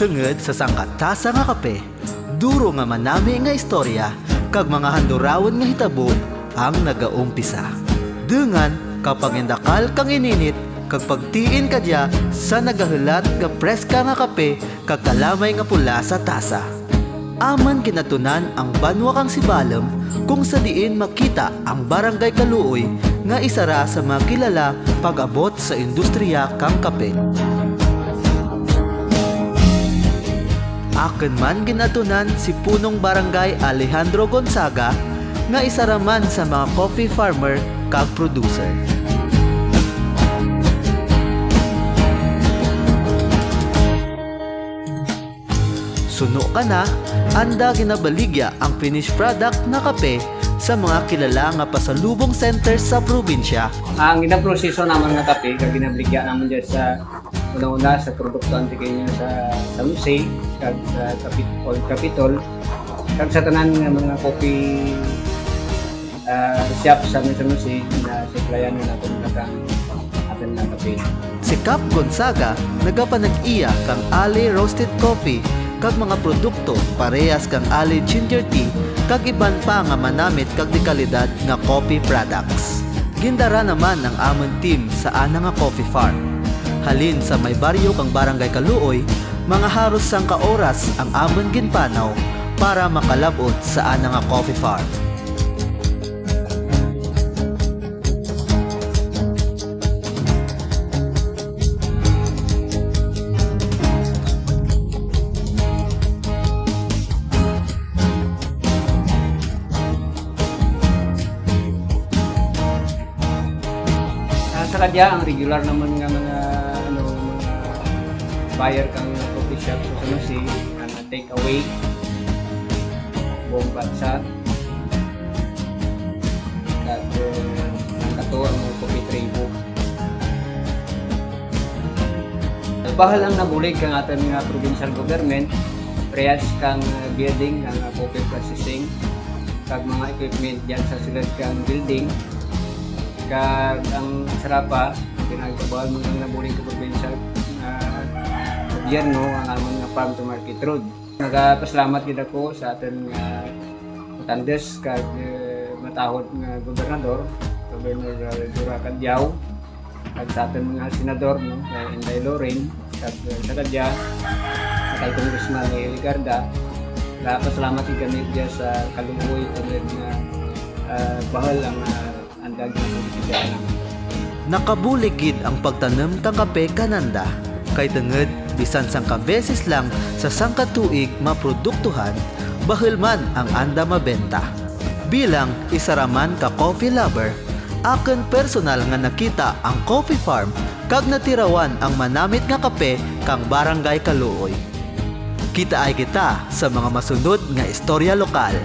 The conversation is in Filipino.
Tungod sa sangkatasa nga kape, duro nga manami nga istorya kag mga handurawon nga hitabo ang nagaumpisa. Dengan kapag indakal kang ininit kag pagtiin kadya sa nagahulat nga preska nga kape kag kalamay nga pula sa tasa. Aman kinatunan ang banwa kang Sibalem kung sa diin makita ang barangay Kaluoy nga isara sa mga kilala pag-abot sa industriya kang kape. Aken man ginatunan si punong barangay Alejandro Gonzaga nga isa raman sa mga coffee farmer kag producer. Suno ka na, anda ginabaligya ang finished product na kape sa mga kilala nga pasalubong center sa probinsya. Ang ginaproseso naman nga kape, kag ginabaligya naman dyan sa una-una sa produkto antike niya sa San Jose, kag sa Capitol, kag sa tanan nga mga coffee shop sa San Jose na siplayan na natin atin na kape. Si Cap Gonzaga nagapanag-iya kang Ali Roasted Coffee kag mga produkto parehas kang Ali Ginger Tea kag iban pa nga manamit kag di kalidad nga coffee products. Gindara naman ang amon team sa ana nga coffee farm. Halin sa may baryo kang barangay Kaluoy, mga haros sang kaoras ang amon ginpanaw para makalabot sa ana nga coffee farm. Sa kadya, ang regular naman nga mga buyer kang coffee shop sa San Jose, ang take away, buong bansa, at ang kato ang coffee tray book. Bahal ang nabulig kang ating provincial government, prehas kang building, ang coffee processing, kag mga equipment dyan sa silad kang building, kag ang sarapa pinagkabawal mo ng nabuling ka probinsya gobyerno ang amon nga farm to market road. Nagapasalamat gid ako sa aton nga tandes kag matahod nga gobernador Dura Cadyao, kag sa aton mga senador Inday Loren, kag sa Kadya sa kay Congressman Ligarda. Nagapasalamat gid kami diya sa Kaluoy kag nga bahal ang andag na politika. Nakabuligid ang pagtanom kang kape kananda kay tenged bisan sang kabeses lang sa sangkatuig maproduktuhan bahel man ang anda mabenta. Bilang isa raman ka coffee lover, aken personal nga nakita ang coffee farm kag natirawan ang manamit nga kape kang barangay Kaluoy. Kita ay kita sa mga masunod nga istorya lokal.